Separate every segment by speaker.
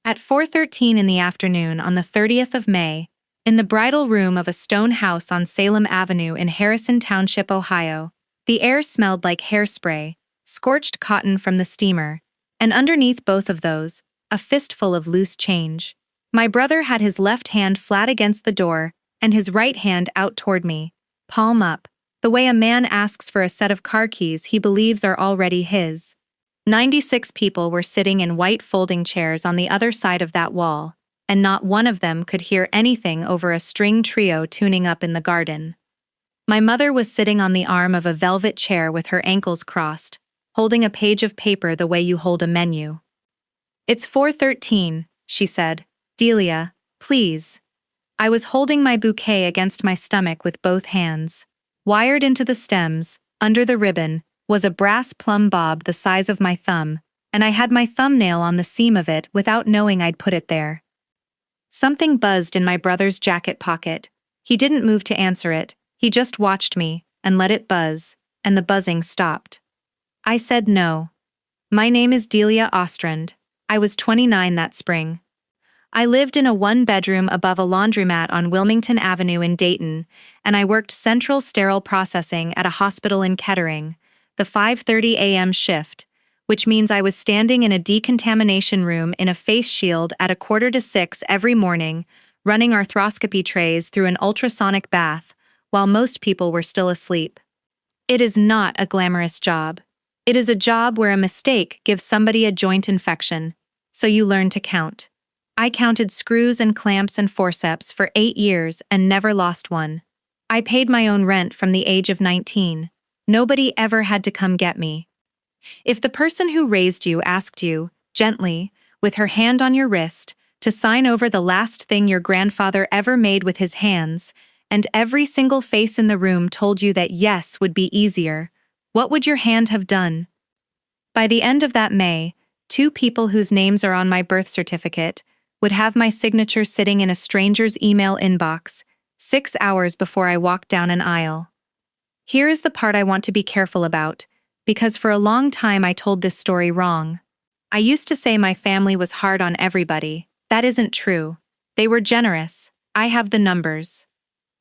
Speaker 1: At 4:13 in the afternoon on the 30th of May, in the bridal room of a stone house on Salem Avenue in Harrison Township, Ohio, the air smelled like hairspray, scorched cotton from the steamer, and underneath both of those, a fistful of loose change. My brother had his left hand flat against the door and his right hand out toward me, palm up, the way a man asks for a set of car keys he believes are already his. 96 people were sitting in white folding chairs on the other side of that wall, and not one of them could hear anything over a string trio tuning up in the garden. My mother was sitting on the arm of a velvet chair with her ankles crossed, holding a page of paper the way you hold a menu. "It's 4:13, she said. "Delia, please." I was holding my bouquet against my stomach with both hands. Wired into the stems, under the ribbon, was a brass plumb bob the size of my thumb, and I had my thumbnail on the seam of it without knowing I'd put it there. Something buzzed in my brother's jacket pocket. He didn't move to answer it, he just watched me, and let it buzz, and the buzzing stopped. I said no. My name is Delia Ostrand. I was 29 that spring. I lived in a one-bedroom above a laundromat on Wilmington Avenue in Dayton, and I worked central sterile processing at a hospital in Kettering, the 5:30 a.m. shift, which means I was standing in a decontamination room in a face shield at 5:45 every morning, running arthroscopy trays through an ultrasonic bath, while most people were still asleep. It is not a glamorous job. It is a job where a mistake gives somebody a joint infection, so you learn to count. I counted screws and clamps and forceps for 8 years and never lost one. I paid my own rent from the age of 19. Nobody ever had to come get me. If the person who raised you asked you, gently, with her hand on your wrist, to sign over the last thing your grandfather ever made with his hands, and every single face in the room told you that yes would be easier, what would your hand have done? By the end of that May, 2 people whose names are on my birth certificate would have my signature sitting in a stranger's email inbox, 6 hours before I walked down an aisle. Here is the part I want to be careful about, because for a long time I told this story wrong. I used to say my family was hard on everybody. That isn't true. They were generous. I have the numbers.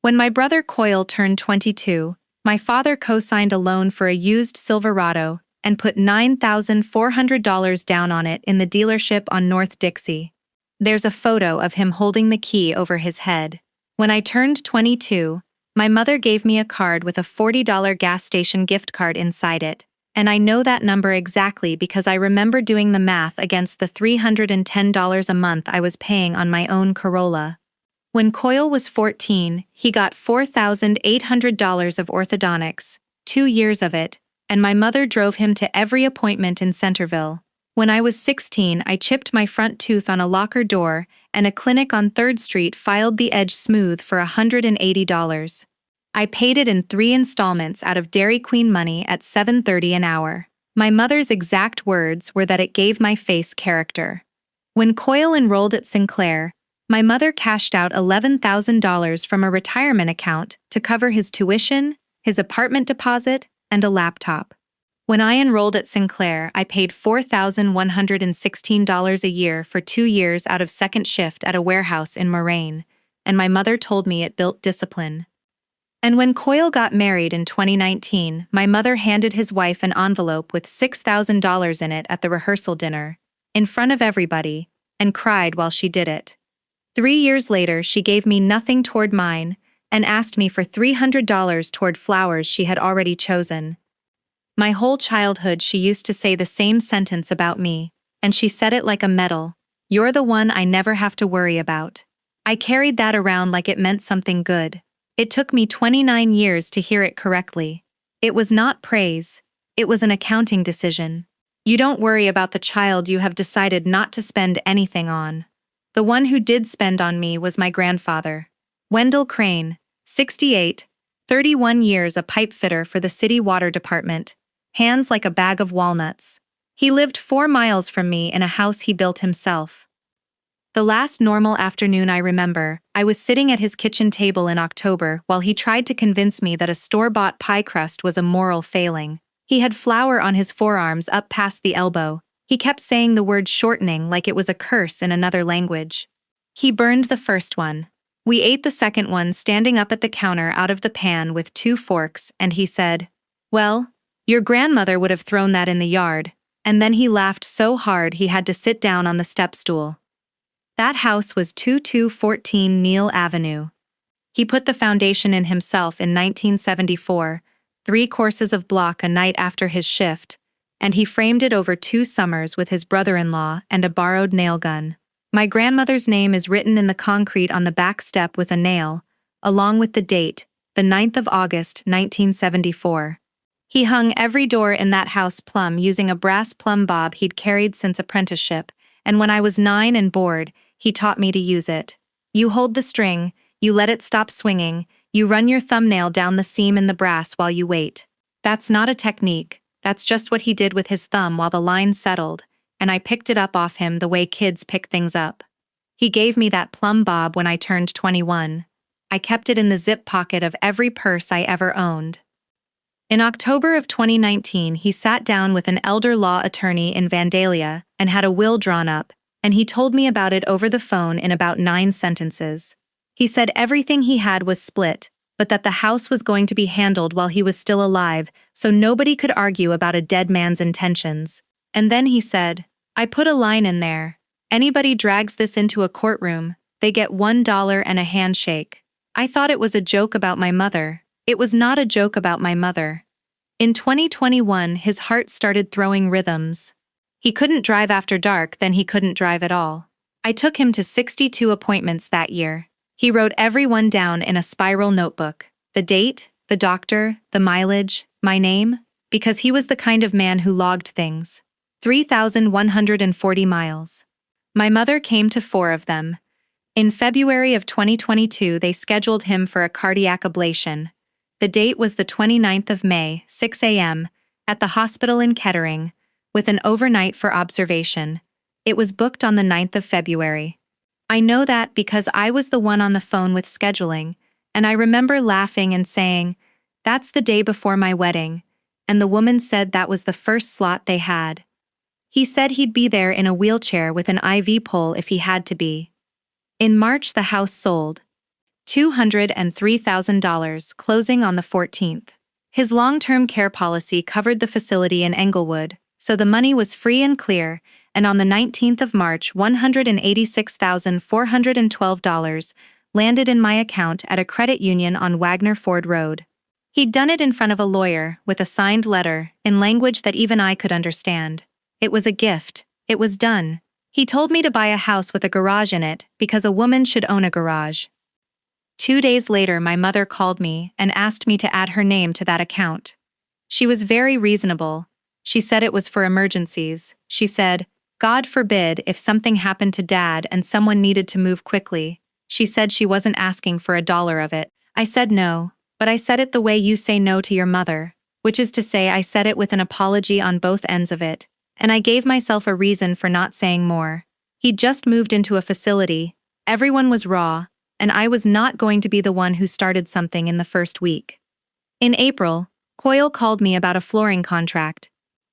Speaker 1: When my brother Coyle turned 22, my father co-signed a loan for a used Silverado and put $9,400 down on it in the dealership on North Dixie. There's a photo of him holding the key over his head. When I turned 22, my mother gave me a card with a $40 gas station gift card inside it, and I know that number exactly because I remember doing the math against the $310 a month I was paying on my own Corolla. When Coyle was 14, he got $4,800 of orthodontics, 2 years of it, and my mother drove him to every appointment in Centerville. When I was 16, I chipped my front tooth on a locker door, and a clinic on 3rd Street filed the edge smooth for $180. I paid it in 3 installments out of Dairy Queen money at $7.30 an hour. My mother's exact words were that it gave my face character. When Coyle enrolled at Sinclair, my mother cashed out $11,000 from a retirement account to cover his tuition, his apartment deposit, and a laptop. When I enrolled at Sinclair, I paid $4,116 a year for 2 years out of second shift at a warehouse in Moraine, and my mother told me it built discipline. And when Coyle got married in 2019, my mother handed his wife an envelope with $6,000 in it at the rehearsal dinner, in front of everybody, and cried while she did it. 3 years later, she gave me nothing toward mine, and asked me for $300 toward flowers she had already chosen. My whole childhood she used to say the same sentence about me, and she said it like a medal. "You're the one I never have to worry about." I carried that around like it meant something good. It took me 29 years to hear it correctly. It was not praise. It was an accounting decision. You don't worry about the child you have decided not to spend anything on. The one who did spend on me was my grandfather. Wendell Crane, 68, 31 years a pipe fitter for the city water department. Hands like a bag of walnuts. He lived 4 miles from me in a house he built himself. The last normal afternoon I remember, I was sitting at his kitchen table in October while he tried to convince me that a store-bought pie crust was a moral failing. He had flour on his forearms up past the elbow, He kept saying the word shortening like it was a curse in another language. He burned the first one. We ate the second one standing up at the counter out of the pan with 2 forks, and he said, "Well, your grandmother would have thrown that in the yard," and then he laughed so hard he had to sit down on the step stool. That house was 2214 Neal Avenue. He put the foundation in himself in 1974, 3 courses of block a night after his shift, and he framed it over 2 summers with his brother-in-law and a borrowed nail gun. My grandmother's name is written in the concrete on the back step with a nail, along with the date, the 9th of August, 1974. He hung every door in that house plumb using a brass plumb bob he'd carried since apprenticeship, and when I was 9 and bored, he taught me to use it. You hold the string, you let it stop swinging, you run your thumbnail down the seam in the brass while you wait. That's not a technique, that's just what he did with his thumb while the line settled, and I picked it up off him the way kids pick things up. He gave me that plumb bob when I turned 21. I kept it in the zip pocket of every purse I ever owned. In October of 2019, he sat down with an elder law attorney in Vandalia and had a will drawn up, and he told me about it over the phone in about 9 sentences. He said everything he had was split, but that the house was going to be handled while he was still alive, so nobody could argue about a dead man's intentions. And then he said, "I put a line in there. Anybody drags this into a courtroom, they get $1 and a handshake." I thought it was a joke about my mother. It was not a joke about my mother. In 2021, his heart started throwing rhythms. He couldn't drive after dark, then he couldn't drive at all. I took him to 62 appointments that year. He wrote every one down in a spiral notebook. The date, the doctor, the mileage, my name, because he was the kind of man who logged things. 3,140 miles. My mother came to 4 of them. In February of 2022, they scheduled him for a cardiac ablation. The date was the 29th of May, 6 a.m., at the hospital in Kettering, with an overnight for observation. It was booked on the 9th of February. I know that because I was the one on the phone with scheduling, and I remember laughing and saying, "That's the day before my wedding," and the woman said that was the first slot they had. He said he'd be there in a wheelchair with an IV pole if he had to be. In March, the house sold. $203,000, closing on the 14th. His long-term care policy covered the facility in Englewood, so the money was free and clear, and on the 19th of March, $186,412 landed in my account at a credit union on Wagner Ford Road. He'd done it in front of a lawyer, with a signed letter, in language that even I could understand. It was a gift. It was done. He told me to buy a house with a garage in it, because a woman should own a garage. 2 days later, my mother called me and asked me to add her name to that account. She was very reasonable. She said it was for emergencies. She said, "God forbid if something happened to Dad and someone needed to move quickly." She said she wasn't asking for $1 of it. I said no, but I said it the way you say no to your mother, which is to say I said it with an apology on both ends of it, and I gave myself a reason for not saying more. He'd just moved into a facility, everyone was raw, and I was not going to be the one who started something in the first week. In April, Coyle called me about a flooring contract.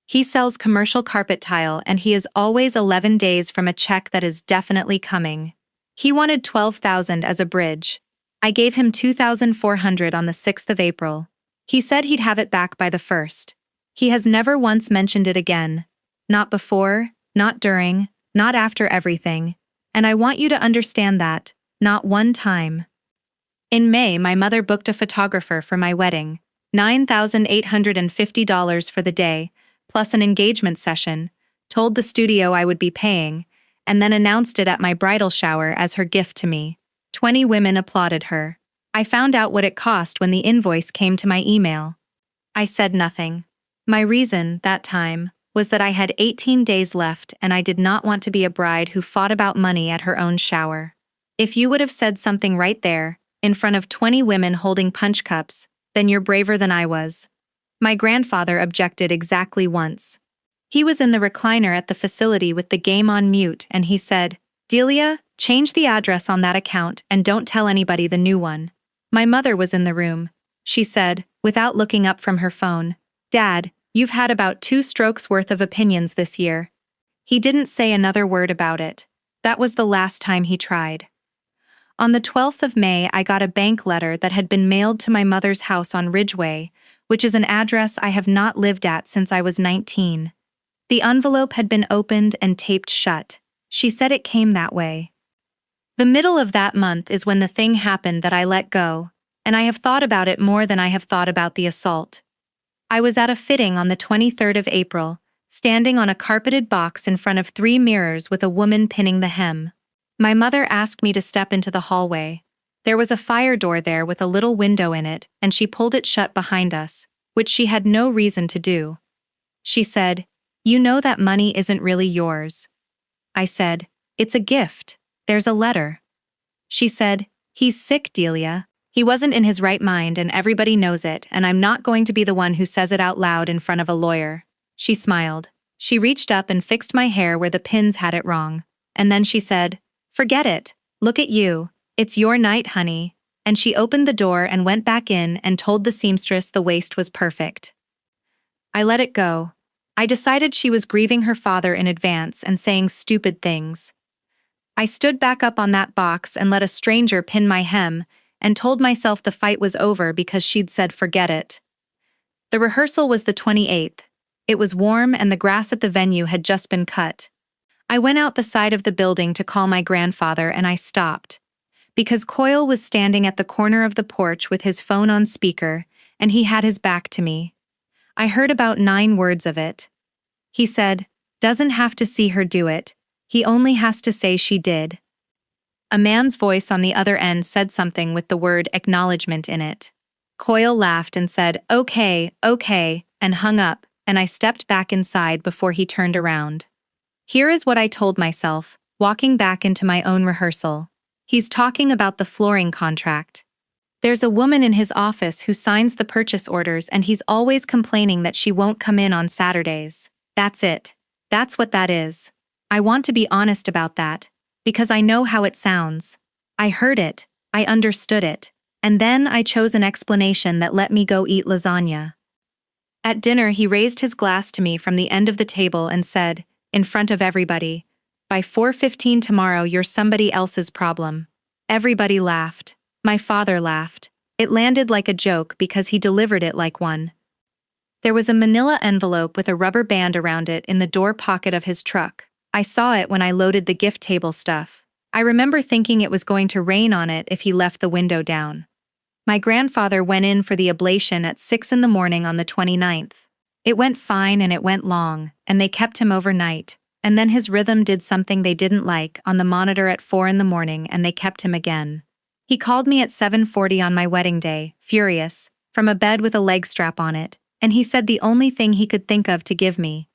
Speaker 1: He sells commercial carpet tile and he is always 11 days from a check that is definitely coming. He wanted $12,000 as a bridge. I gave him $2,400 on the 6th of April. He said he'd have it back by the 1st. He has never once mentioned it again. Not before, not during, not after everything. And I want you to understand that. Not one time. In May, my mother booked a photographer for my wedding, $9,850 for the day, plus an engagement session, told the studio I would be paying, and then announced it at my bridal shower as her gift to me. 20 women applauded her. I found out what it cost when the invoice came to my email. I said nothing. My reason, that time, was that I had 18 days left and I did not want to be a bride who fought about money at her own shower. If you would have said something right there, in front of 20 women holding punch cups, then you're braver than I was. My grandfather objected exactly once. He was in the recliner at the facility with the game on mute and he said, "Delia, change the address on that account and don't tell anybody the new one." My mother was in the room. She said, without looking up from her phone, "Dad, you've had about 2 strokes worth of opinions this year. He didn't say another word about it. That was the last time he tried. On the 12th of May, I got a bank letter that had been mailed to my mother's house on Ridgeway, which is an address I have not lived at since I was 19. The envelope had been opened and taped shut. She said it came that way. The middle of that month is when the thing happened that I let go, and I have thought about it more than I have thought about the assault. I was at a fitting on the 23rd of April, standing on a carpeted box in front of 3 mirrors with a woman pinning the hem. My mother asked me to step into the hallway. There was a fire door there with a little window in it, and she pulled it shut behind us, which she had no reason to do. She said, "You know that money isn't really yours." I said, "It's a gift. There's a letter." She said, "He's sick, Delia. He wasn't in his right mind and everybody knows it, and I'm not going to be the one who says it out loud in front of a lawyer." She smiled. She reached up and fixed my hair where the pins had it wrong. And then she said, "Forget it. Look at you. It's your night, honey." And she opened the door and went back in and told the seamstress the waist was perfect. I let it go. I decided she was grieving her father in advance and saying stupid things. I stood back up on that box and let a stranger pin my hem and told myself the fight was over because she'd said forget it. The rehearsal was the 28th. It was warm and the grass at the venue had just been cut. I went out the side of the building to call my grandfather and I stopped. Because Coyle was standing at the corner of the porch with his phone on speaker, and he had his back to me. I heard about 9 words of it. He said, "Doesn't have to see her do it. He only has to say she did." A man's voice on the other end said something with the word acknowledgement in it. Coyle laughed and said, "Okay, okay," and hung up, and I stepped back inside before he turned around. Here is what I told myself, walking back into my own rehearsal. He's talking about the flooring contract. There's a woman in his office who signs the purchase orders and he's always complaining that she won't come in on Saturdays. That's it. That's what that is. I want to be honest about that, because I know how it sounds. I heard it, I understood it, and then I chose an explanation that let me go eat lasagna. At dinner he raised his glass to me from the end of the table and said, in front of everybody, "By 4:15 tomorrow you're somebody else's problem." Everybody laughed. My father laughed. It landed like a joke because he delivered it like one. There was a manila envelope with a rubber band around it in the door pocket of his truck. I saw it when I loaded the gift table stuff. I remember thinking it was going to rain on it if he left the window down. My grandfather went in for the ablation at 6 in the morning on the 29th. It went fine and it went long, and they kept him overnight, and then his rhythm did something they didn't like on the monitor at 4 in the morning and they kept him again. He called me at 7:40 on my wedding day, furious, from a bed with a leg strap on it, and he said the only thing he could think of to give me.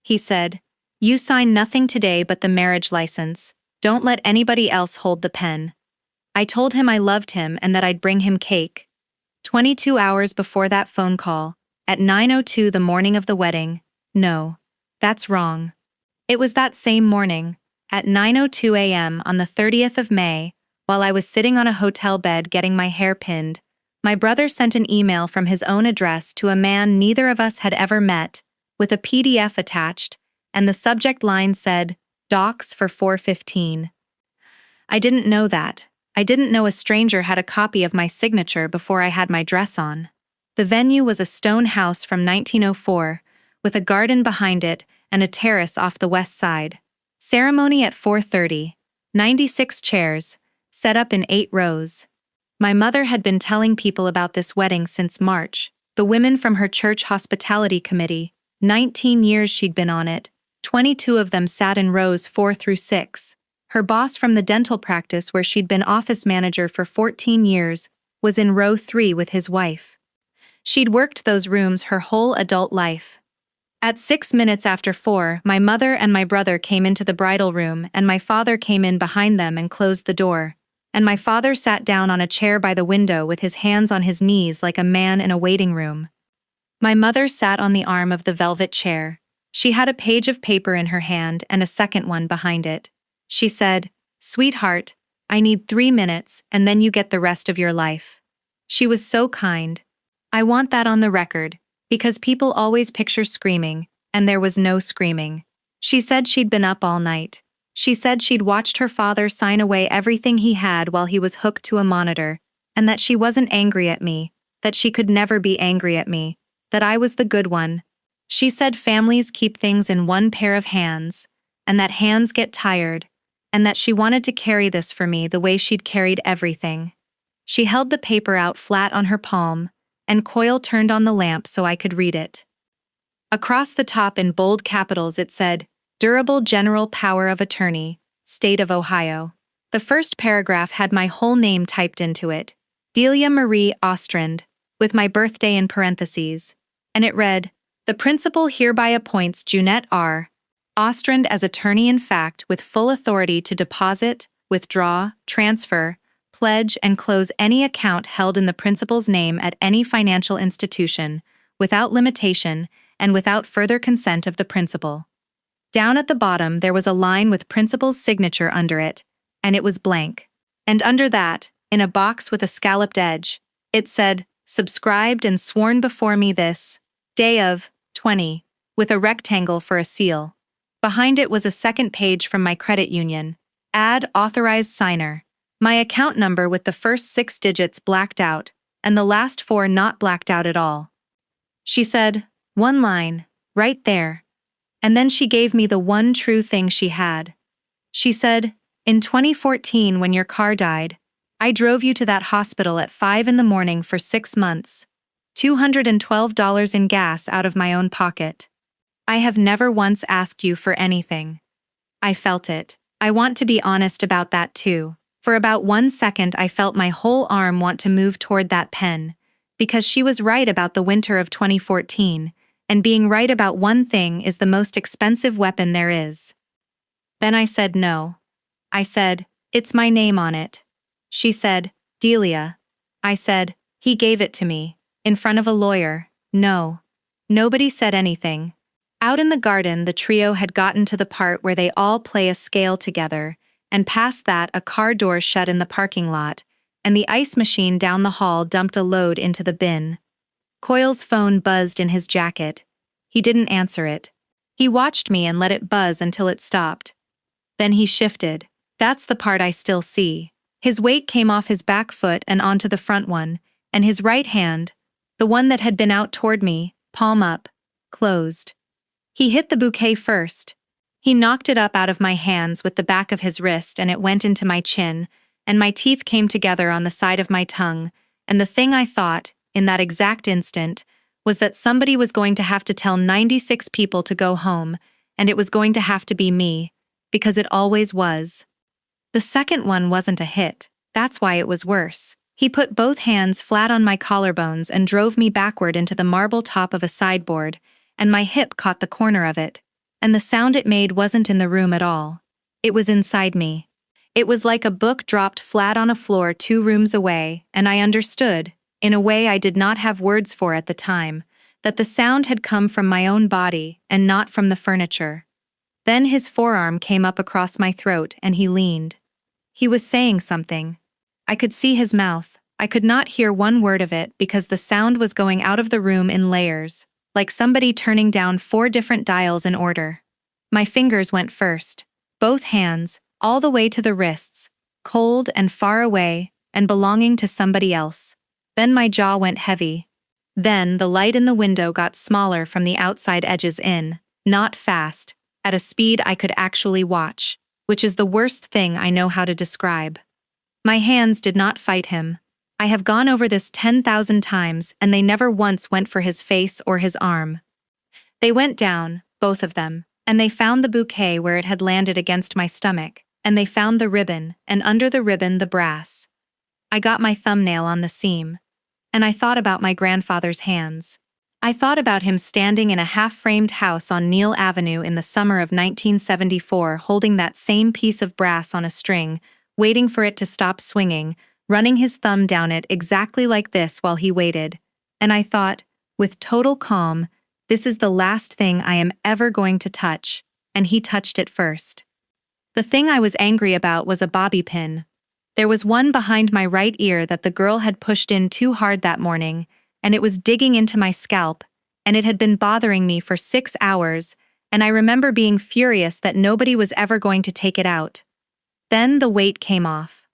Speaker 1: He said, "You sign nothing today but the marriage license. Don't let anybody else hold the pen." I told him I loved him and that I'd bring him cake. 22 hours before that phone call, at 9:02 the morning of the wedding, no, that's wrong. It was that same morning, at 9:02 a.m. on the 30th of May, while I was sitting on a hotel bed getting my hair pinned, my brother sent an email from his own address to a man neither of us had ever met, with a PDF attached, and the subject line said, "Docs for 4:15. I didn't know that. I didn't know a stranger had a copy of my signature before I had my dress on. The venue was a stone house from 1904, with a garden behind it and a terrace off the west side. Ceremony at 4:30, 96 chairs, set up in 8 rows. My mother had been telling people about this wedding since March, the women from her church hospitality committee, 19 years she'd been on it, 22 of them sat in rows 4 through 6. Her boss from the dental practice where she'd been office manager for 14 years was in row 3 with his wife. She'd worked those rooms her whole adult life. At 6 minutes after 4, my mother and my brother came into the bridal room and my father came in behind them and closed the door, and my father sat down on a chair by the window with his hands on his knees like a man in a waiting room. My mother sat on the arm of the velvet chair. She had a page of paper in her hand and a second one behind it. She said, "Sweetheart, I need 3 minutes and then you get the rest of your life." She was so kind. I want that on the record, because people always picture screaming, and there was no screaming. She said she'd been up all night. She said she'd watched her father sign away everything he had while he was hooked to a monitor, and that she wasn't angry at me, that she could never be angry at me, that I was the good one. She said families keep things in one pair of hands, and that hands get tired, and that she wanted to carry this for me the way she'd carried everything. She held the paper out flat on her palm, and Coyle turned on the lamp so I could read it. Across the top in bold capitals it said, Durable General Power of Attorney, State of Ohio. The first paragraph had my whole name typed into it, Delia Marie Ostrand, with my birthday in parentheses, and it read, The principal hereby appoints Junette R. Ostrand as attorney in fact with full authority to deposit, withdraw, transfer, pledge and close any account held in the principal's name at any financial institution, without limitation and without further consent of the principal. Down at the bottom there was a line with principal's signature under it, and it was blank. And under that, in a box with a scalloped edge, it said, Subscribed and sworn before me this day of 20, with a rectangle for a seal. Behind it was a second page from my credit union. Add authorized signer. My account number with the first 6 digits blacked out, and the last 4 not blacked out at all. She said, one line, right there. And then she gave me the one true thing she had. She said, in 2014 when your car died, I drove you to that hospital at 5 in the morning for 6 months. $212 in gas out of my own pocket. I have never once asked you for anything. I felt it. I want to be honest about that too. For about 1 second I felt my whole arm want to move toward that pen, because she was right about the winter of 2014, and being right about one thing is the most expensive weapon there is. Then I said no. I said, it's my name on it. She said, Delia. I said, he gave it to me, in front of a lawyer. No. Nobody said anything. Out in the garden the trio had gotten to the part where they all play a scale together, and past that a car door shut in the parking lot, and the ice machine down the hall dumped a load into the bin. Coyle's phone buzzed in his jacket. He didn't answer it. He watched me and let it buzz until it stopped. Then he shifted. That's the part I still see. His weight came off his back foot and onto the front one, and his right hand, the one that had been out toward me, palm up, closed. He hit the bouquet first. He knocked it up out of my hands with the back of his wrist and it went into my chin, and my teeth came together on the side of my tongue, and the thing I thought, in that exact instant, was that somebody was going to have to tell 96 people to go home, and it was going to have to be me, because it always was. The second one wasn't a hit, that's why it was worse. He put both hands flat on my collarbones and drove me backward into the marble top of a sideboard, and my hip caught the corner of it, and the sound it made wasn't in the room at all. It was inside me. It was like a book dropped flat on a floor 2 rooms away, and I understood, in a way I did not have words for at the time, that the sound had come from my own body and not from the furniture. Then his forearm came up across my throat and he leaned. He was saying something. I could see his mouth. I could not hear one word of it because the sound was going out of the room in layers, like somebody turning down 4 different dials in order. My fingers went first, both hands, all the way to the wrists, cold and far away and belonging to somebody else. Then my jaw went heavy. Then the light in the window got smaller from the outside edges in, not fast, at a speed I could actually watch, which is the worst thing I know how to describe. My hands did not fight him. I have gone over this 10,000 times and they never once went for his face or his arm. They went down, both of them, and they found the bouquet where it had landed against my stomach, and they found the ribbon, and under the ribbon the brass. I got my thumbnail on the seam. And I thought about my grandfather's hands. I thought about him standing in a half-framed house on Neal Avenue in the summer of 1974 holding that same piece of brass on a string, waiting for it to stop swinging, running his thumb down it exactly like this while he waited. And I thought, with total calm, this is the last thing I am ever going to touch, and he touched it first. The thing I was angry about was a bobby pin. There was one behind my right ear that the girl had pushed in too hard that morning, and it was digging into my scalp, and it had been bothering me for 6 hours, and I remember being furious that nobody was ever going to take it out. Then the weight came off.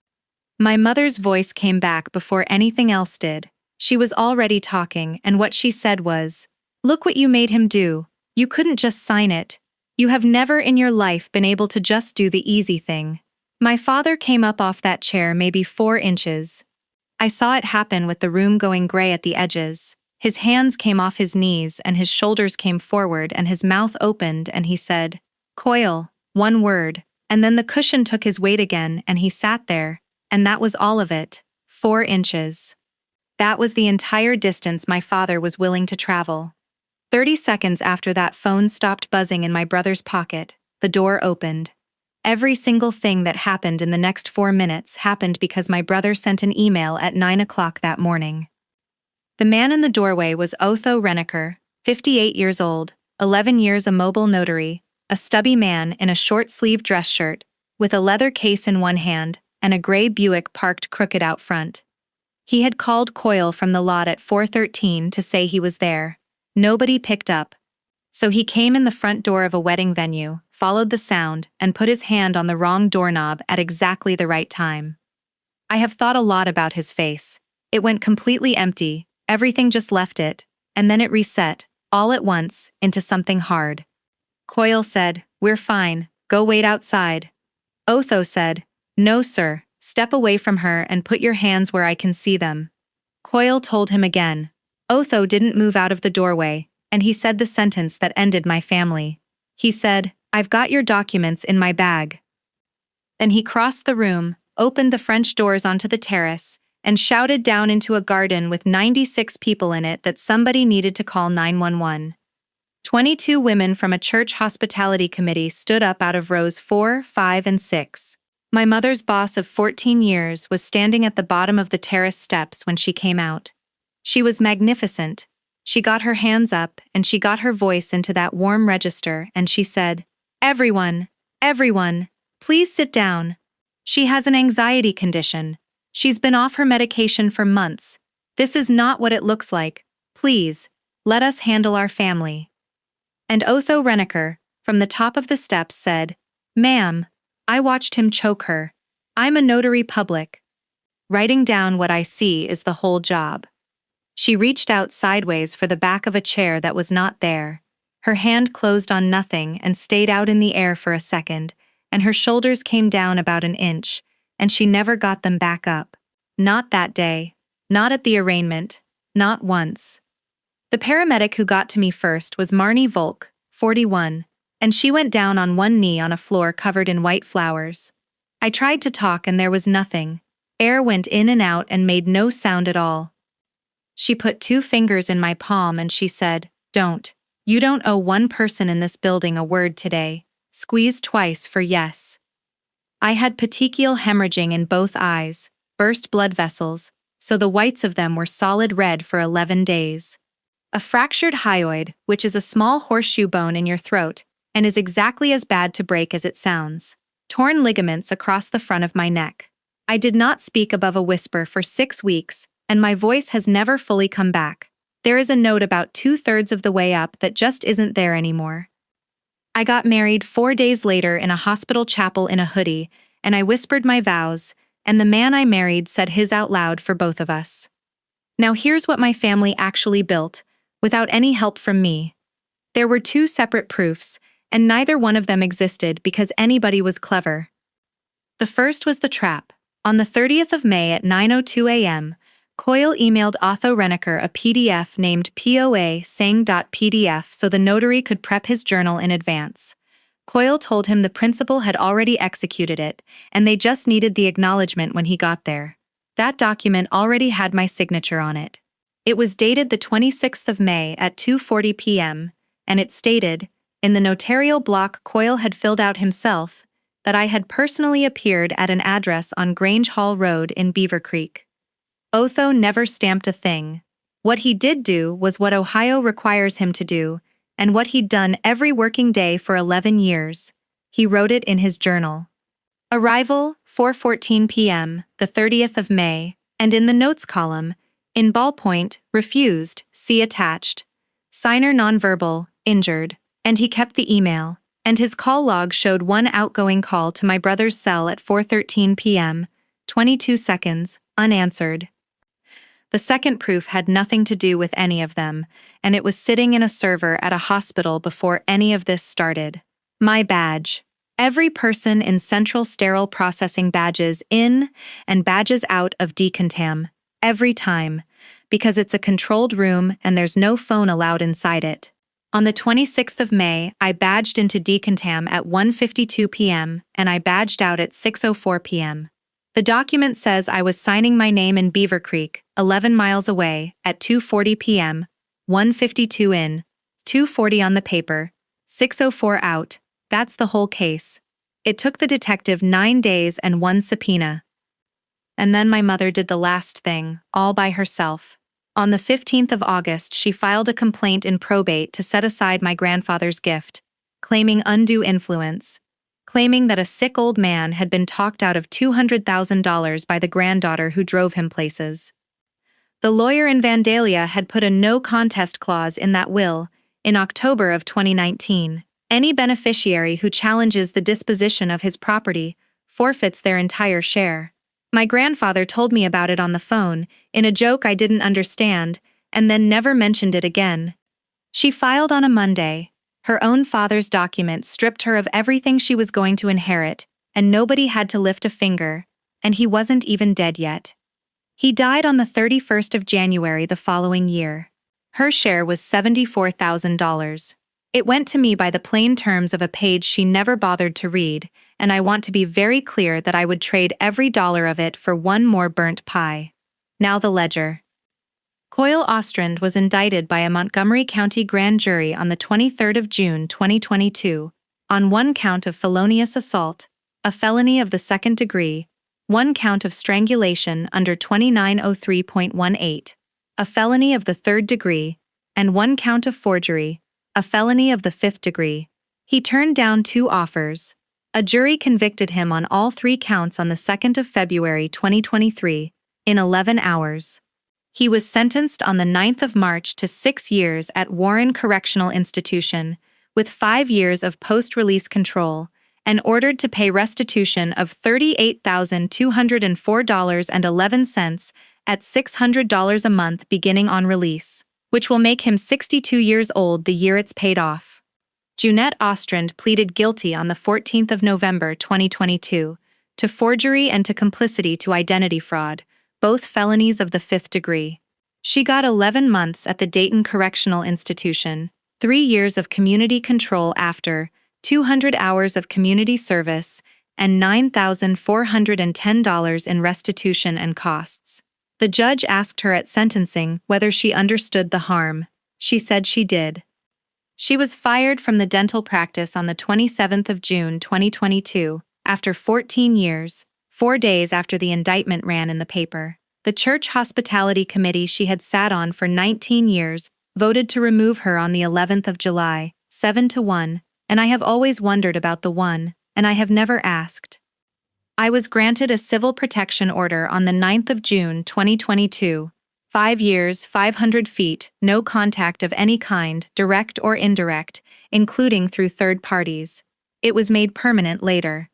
Speaker 1: My mother's voice came back before anything else did. She was already talking, and what she said was, "Look what you made him do. You couldn't just sign it. You have never in your life been able to just do the easy thing." My father came up off that chair maybe 4 inches. I saw it happen with the room going gray at the edges. His hands came off his knees and his shoulders came forward and his mouth opened and he said, "Coil," one word, and then the cushion took his weight again and he sat there, and that was all of it, 4 inches. That was the entire distance my father was willing to travel. 30 seconds after that phone stopped buzzing in my brother's pocket, the door opened. Every single thing that happened in the next 4 minutes happened because my brother sent an email at 9 o'clock that morning. The man in the doorway was Otho Renneker, 58 years old, 11 years a mobile notary, a stubby man in a short-sleeved dress shirt, with a leather case in one hand and a gray Buick parked crooked out front. He had called Coil from the lot at 4:13 to say he was there. Nobody picked up. So he came in the front door of a wedding venue, followed the sound, and put his hand on the wrong doorknob at exactly the right time. I have thought a lot about his face. It went completely empty, everything just left it, and then it reset, all at once, into something hard. Coil said, "We're fine, go wait outside." Otho said, "No sir, step away from her and put your hands where I can see them." Coil told him again. Otho didn't move out of the doorway, and he said the sentence that ended my family. He said, "I've got your documents in my bag." Then he crossed the room, opened the French doors onto the terrace, and shouted down into a garden with 96 people in it that somebody needed to call 911. 22 women from a church hospitality committee stood up out of rows 4, 5, and 6. My mother's boss of 14 years was standing at the bottom of the terrace steps when she came out. She was magnificent. She got her hands up and she got her voice into that warm register and she said, everyone, please sit down. She has an anxiety condition. She's been off her medication for months. This is not what it looks like. Please, let us handle our family." And Otho Renneker, from the top of the steps said, "Ma'am, I watched him choke her. I'm a notary public. Writing down what I see is the whole job." She reached out sideways for the back of a chair that was not there. Her hand closed on nothing and stayed out in the air for a second, and her shoulders came down about an inch, and she never got them back up. Not that day. Not at the arraignment. Not once. The paramedic who got to me first was Marnie Volk, 41, and she went down on one knee on a floor covered in white flowers. I tried to talk and there was nothing. Air went in and out and made no sound at all. She put 2 fingers in my palm and she said, "Don't. You don't owe one person in this building a word today. Squeeze twice for yes." I had petechial hemorrhaging in both eyes, burst blood vessels, so the whites of them were solid red for 11 days. A fractured hyoid, which is a small horseshoe bone in your throat, and is exactly as bad to break as it sounds. Torn ligaments across the front of my neck. I did not speak above a whisper for 6 weeks, and my voice has never fully come back. There is a note about 2/3 of the way up that just isn't there anymore. I got married 4 days later in a hospital chapel in a hoodie, and I whispered my vows, and the man I married said his out loud for both of us. Now here's what my family actually built, without any help from me. There were 2 separate proofs, and neither one of them existed because anybody was clever. The first was the trap. On the 30th of May at 9:02 a.m., Coil emailed Otho Renneker a PDF named POA saying.pdf so the notary could prep his journal in advance. Coil told him the principal had already executed it, and they just needed the acknowledgement when he got there. That document already had my signature on it. It was dated the 26th of May at 2:40 p.m., and it stated, in the notarial block Coil had filled out himself, that I had personally appeared at an address on Grange Hall Road in Beaver Creek. Otho never stamped a thing. What he did do was what Ohio requires him to do, and what he'd done every working day for 11 years. He wrote it in his journal. Arrival, 4:14 p.m., the 30th of May, and in the notes column, in ballpoint, refused, see attached. Signer nonverbal, injured. And he kept the email, and his call log showed one outgoing call to my brother's cell at 4:13 p.m., 22 seconds, unanswered. The second proof had nothing to do with any of them, and it was sitting in a server at a hospital before any of this started. My badge. Every person in Central Sterile Processing badges in and badges out of decontam. Every time. Because it's a controlled room and there's no phone allowed inside it. On the 26th of May, I badged into decontam at 1:52 p.m. and I badged out at 6:04 p.m. The document says I was signing my name in Beaver Creek, 11 miles away, at 2:40 p.m., 1:52 in, 2:40 on the paper, 6:04 out. That's the whole case. It took the detective 9 days and one subpoena. And then my mother did the last thing, all by herself. On the 15th of August, she filed a complaint in probate to set aside my grandfather's gift, claiming undue influence, claiming that a sick old man had been talked out of $200,000 by the granddaughter who drove him places. The lawyer in Vandalia had put a no contest clause in that will, in October of 2019. Any beneficiary who challenges the disposition of his property forfeits their entire share. My grandfather told me about it on the phone, in a joke I didn't understand, and then never mentioned it again. She filed on a Monday. Her own father's document stripped her of everything she was going to inherit, and nobody had to lift a finger, and he wasn't even dead yet. He died on the 31st of January the following year. Her share was $74,000. It went to me by the plain terms of a page she never bothered to read, and I want to be very clear that I would trade every dollar of it for one more burnt pie. Now the ledger. Coyle Ostrand was indicted by a Montgomery County grand jury on the 23rd of June 2022, on one count of felonious assault, a felony of the second degree, one count of strangulation under 2903.18, a felony of the third degree, and one count of forgery, a felony of the fifth degree. He turned down 2 offers. A jury convicted him on all 3 counts on the 2nd of February 2023, in 11 hours. He was sentenced on the 9th of March to 6 years at Warren Correctional Institution, with 5 years of post-release control, and ordered to pay restitution of $38,204.11 at $600 a month beginning on release, which will make him 62 years old the year it's paid off. Junette Ostrand pleaded guilty on the 14th of November 2022 to forgery and to complicity to identity fraud, both felonies of the 5th degree. She got 11 months at the Dayton Correctional Institution, 3 years of community control after, 200 hours of community service, and $9,410 in restitution and costs. The judge asked her at sentencing whether she understood the harm. She said she did. She was fired from the dental practice on the 27th of June 2022, after 14 years, 4 days after the indictment ran in the paper. The church hospitality committee she had sat on for 19 years voted to remove her on the 11th of July, 7-1, and I have always wondered about the 1, and I have never asked. I was granted a civil protection order on the 9th of June 2022, 5 years, 500 feet, no contact of any kind, direct or indirect, including through third parties. It was made permanent later.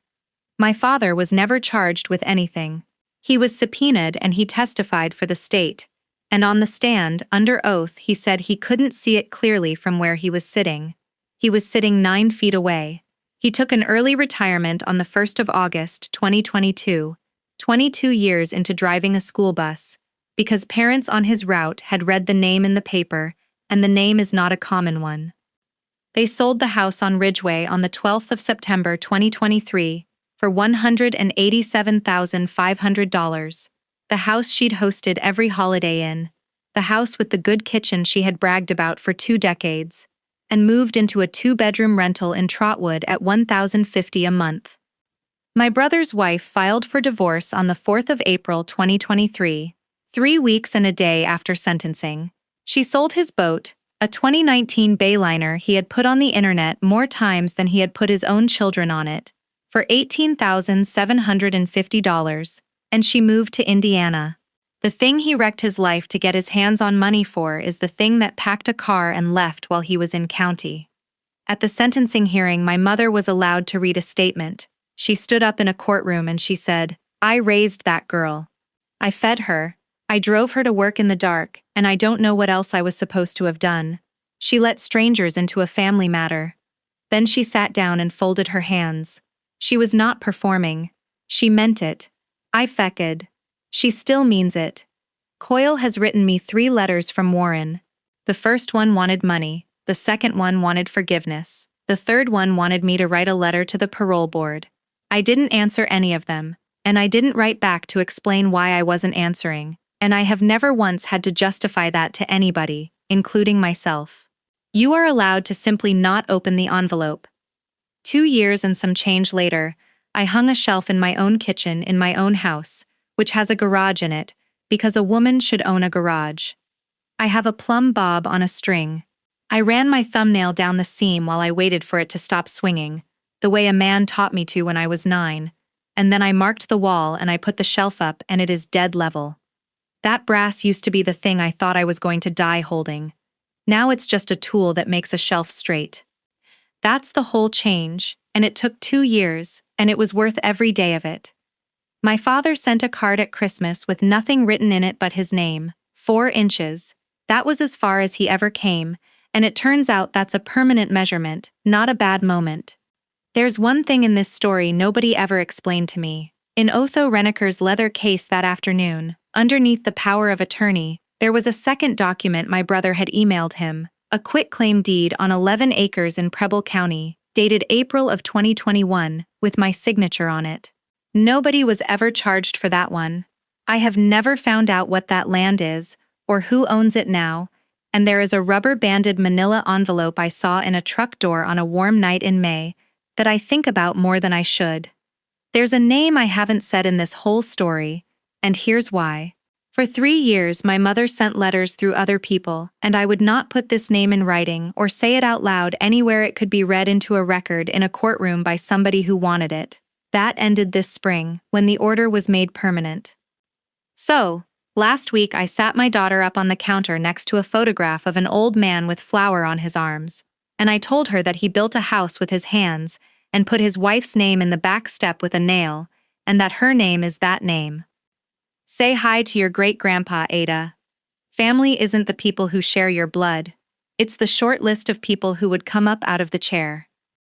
Speaker 1: My father was never charged with anything. He was subpoenaed and he testified for the state, and on the stand, under oath, he said he couldn't see it clearly from where he was sitting. He was sitting 9 feet away. He took an early retirement on the 1st of August 2022, 22 years into driving a school bus, because parents on his route had read the name in the paper, and the name is not a common one. They sold the house on Ridgeway on the 12th of September 2023 for $187,500, the house she'd hosted every holiday in, the house with the good kitchen she had bragged about for 2 decades, and moved into a 2-bedroom rental in Trotwood at $1,050 a month. My brother's wife filed for divorce on the 4th of April 2023, 3 weeks and a day after sentencing. She sold his boat, a 2019 Bayliner he had put on the internet more times than he had put his own children on it, for $18,750, and she moved to Indiana. The thing he wrecked his life to get his hands on money for is the thing that packed a car and left while he was in county. At the sentencing hearing, my mother was allowed to read a statement. She stood up in a courtroom and she said, "I raised that girl. I fed her. I drove her to work in the dark, and I don't know what else I was supposed to have done. She let strangers into a family matter." Then she sat down and folded her hands. She was not performing. She meant it. I fecked. She still means it. Coyle has written me 3 letters from Warren. The first one wanted money, the second one wanted forgiveness, the third one wanted me to write a letter to the parole board. I didn't answer any of them, and I didn't write back to explain why I wasn't answering, and I have never once had to justify that to anybody, including myself. You are allowed to simply not open the envelope. 2 years and some change later, I hung a shelf in my own kitchen in my own house, which has a garage in it, because a woman should own a garage. I have a plumb bob on a string. I ran my thumbnail down the seam while I waited for it to stop swinging, the way a man taught me to when I was 9, and then I marked the wall and I put the shelf up and it is dead level. That brass used to be the thing I thought I was going to die holding. Now it's just a tool that makes a shelf straight. That's the whole change, and it took 2 years, and it was worth every day of it. My father sent a card at Christmas with nothing written in it but his name, 4 inches. That was as far as he ever came, and it turns out that's a permanent measurement, not a bad moment. There's one thing in this story nobody ever explained to me. In Otho Renneker's leather case that afternoon, underneath the power of attorney, there was a second document my brother had emailed him, a quitclaim deed on 11 acres in Preble County, dated April of 2021, with my signature on it. Nobody was ever charged for that one. I have never found out what that land is, or who owns it now, and there is a rubber-banded manila envelope I saw in a truck door on a warm night in May that I think about more than I should. There's a name I haven't said in this whole story, and here's why. For 3 years my mother sent letters through other people, and I would not put this name in writing or say it out loud anywhere it could be read into a record in a courtroom by somebody who wanted it. That ended this spring, when the order was made permanent. So, last week I sat my daughter up on the counter next to a photograph of an old man with flour on his arms, and I told her that he built a house with his hands and put his wife's name in the back step with a nail, and that her name is that name. Say hi to your great-grandpa, Ada. Family isn't the people who share your blood. It's the short list of people who would come up out of the chair.